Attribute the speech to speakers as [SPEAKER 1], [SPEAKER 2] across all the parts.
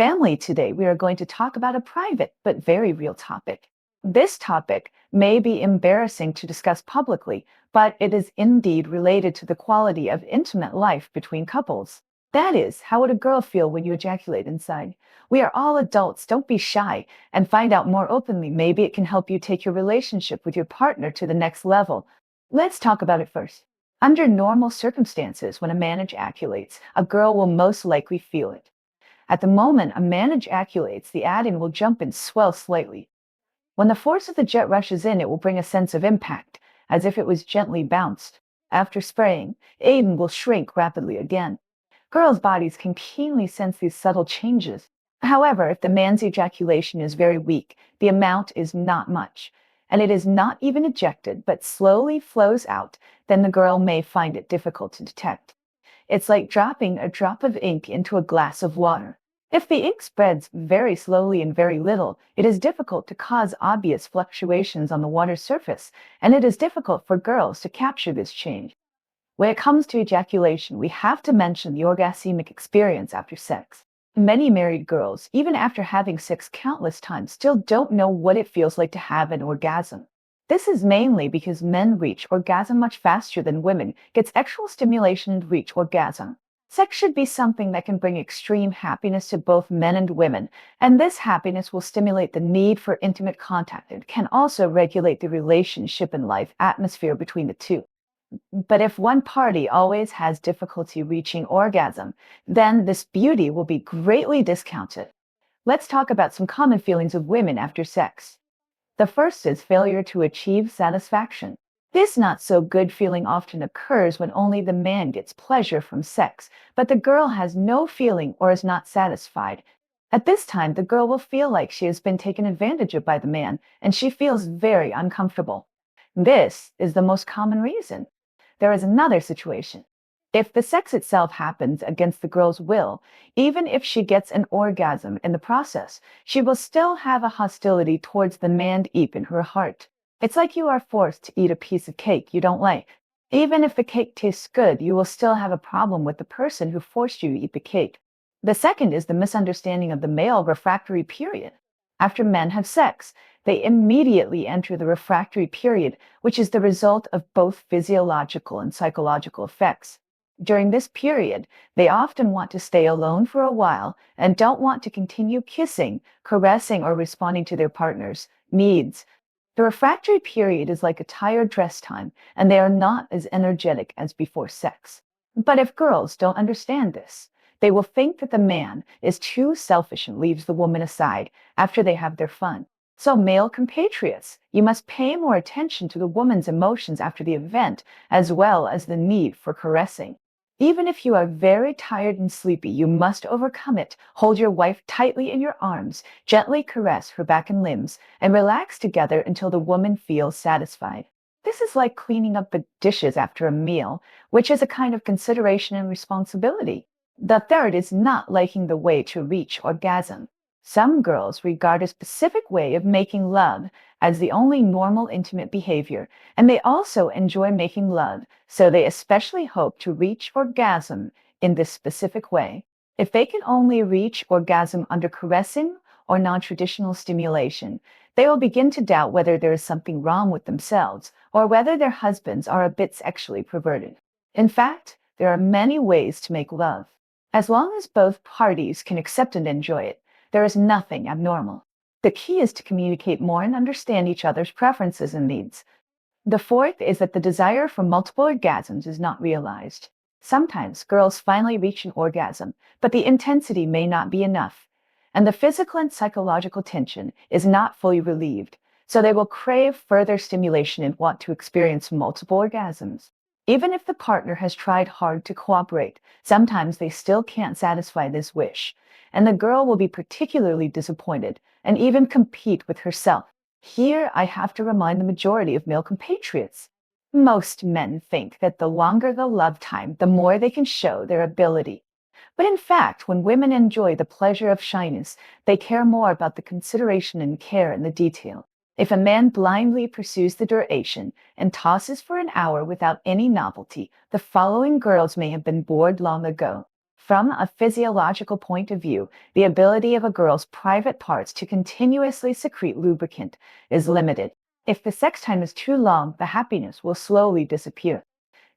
[SPEAKER 1] family, today we are going to talk about a private but very real topic. This topic may be embarrassing to discuss publicly, but it is indeed related to the quality of intimate life between couples. That is, how would a girl feel when you ejaculate inside? We are all adults, don't be shy, and find out more openly. Maybe it can help you take your relationship with your partner to the next level. Let's talk about it first. Under normal circumstances, when a man ejaculates, a girl will most likely feel it. At the moment a man ejaculates, the aden will jump and swell slightly. When the force of the jet rushes in, it will bring a sense of impact, as if it was gently bounced. After spraying, aden will shrink rapidly again. Girls' bodies can keenly sense these subtle changes. However, if the man's ejaculation is very weak, the amount is not much, and it is not even ejected but slowly flows out, then the girl may find it difficult to detect. It's like dropping a drop of ink into a glass of water. If the ink spreads very slowly and very little, it is difficult to cause obvious fluctuations on the water's surface, and it is difficult for girls to capture this change. When it comes to ejaculation, we have to mention the orgasmic experience after sex. Many married girls, even after having sex countless times, still don't know what it feels like to have an orgasm. This is mainly because men reach orgasm much faster than women get sexual stimulation and reach orgasm. Sex should be something that can bring extreme happiness to both men and women, and this happiness will stimulate the need for intimate contact and can also regulate the relationship and life atmosphere between the two. But if one party always has difficulty reaching orgasm, then this beauty will be greatly discounted. Let's talk about some common feelings of women after sex. The first is failure to achieve satisfaction. This not so good feeling often occurs when only the man gets pleasure from sex, but the girl has no feeling or is not satisfied. At this time, the girl will feel like she has been taken advantage of by the man, and she feels very uncomfortable. This is the most common reason. There is another situation. If the sex itself happens against the girl's will, even if she gets an orgasm in the process, she will still have a hostility towards the man deep in her heart. It's like you are forced to eat a piece of cake you don't like. Even if the cake tastes good, you will still have a problem with the person who forced you to eat the cake. The second is the misunderstanding of the male refractory period. After men have sex, they immediately enter the refractory period, which is the result of both physiological and psychological effects. During this period, they often want to stay alone for a while and don't want to continue kissing, caressing, or responding to their partner's needs. The refractory period is like a tired dress time, and they are not as energetic as before sex. But if girls don't understand this, they will think that the man is too selfish and leaves the woman aside after they have their fun. So, male compatriots, you must pay more attention to the woman's emotions after the event, as well as the need for caressing. Even if you are very tired and sleepy, you must overcome it. Hold your wife tightly in your arms, gently caress her back and limbs, and relax together until the woman feels satisfied. This is like cleaning up the dishes after a meal, which is a kind of consideration and responsibility. The third is not liking the way to reach orgasm. Some girls regard a specific way of making love as the only normal intimate behavior, and they also enjoy making love, so they especially hope to reach orgasm in this specific way. If they can only reach orgasm under caressing or non-traditional stimulation, they will begin to doubt whether there is something wrong with themselves or whether their husbands are a bit sexually perverted. In fact, there are many ways to make love. As long as both parties can accept and enjoy it, there is nothing abnormal. The key is to communicate more and understand each other's preferences and needs. The fourth is that the desire for multiple orgasms is not realized. Sometimes girls finally reach an orgasm, but the intensity may not be enough, and the physical and psychological tension is not fully relieved, so they will crave further stimulation and want to experience multiple orgasms. Even if the partner has tried hard to cooperate, sometimes they still can't satisfy this wish, and the girl will be particularly disappointed and even compete with herself. Here I have to remind the majority of male compatriots. Most men think that the longer the love time, the more they can show their ability. But in fact, when women enjoy the pleasure of shyness, they care more about the consideration and care in the detail. If a man blindly pursues the duration and tosses for an hour without any novelty, the following girls may have been bored long ago. From a physiological point of view, the ability of a girl's private parts to continuously secrete lubricant is limited. If the sex time is too long, the happiness will slowly disappear.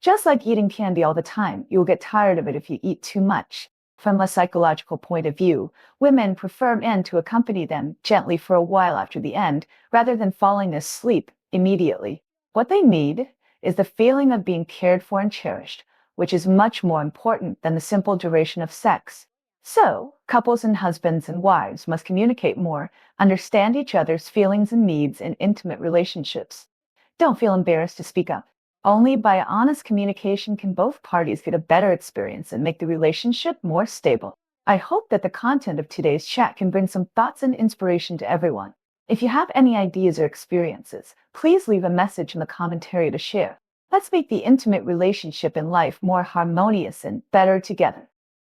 [SPEAKER 1] Just like eating candy all the time, you'll get tired of it if you eat too much. From a psychological point of view, women prefer men to accompany them gently for a while after the end, rather than falling asleep immediately. What they need is the feeling of being cared for and cherished, which is much more important than the simple duration of sex. So, couples and husbands and wives must communicate more, understand each other's feelings and needs in intimate relationships. Don't feel embarrassed to speak up. Only by honest communication can both parties get a better experience and make the relationship more stable. I hope that the content of today's chat can bring some thoughts and inspiration to everyone. If you have any ideas or experiences, please leave a message in the commentary to share. Let's make the intimate relationship in life more harmonious and better together.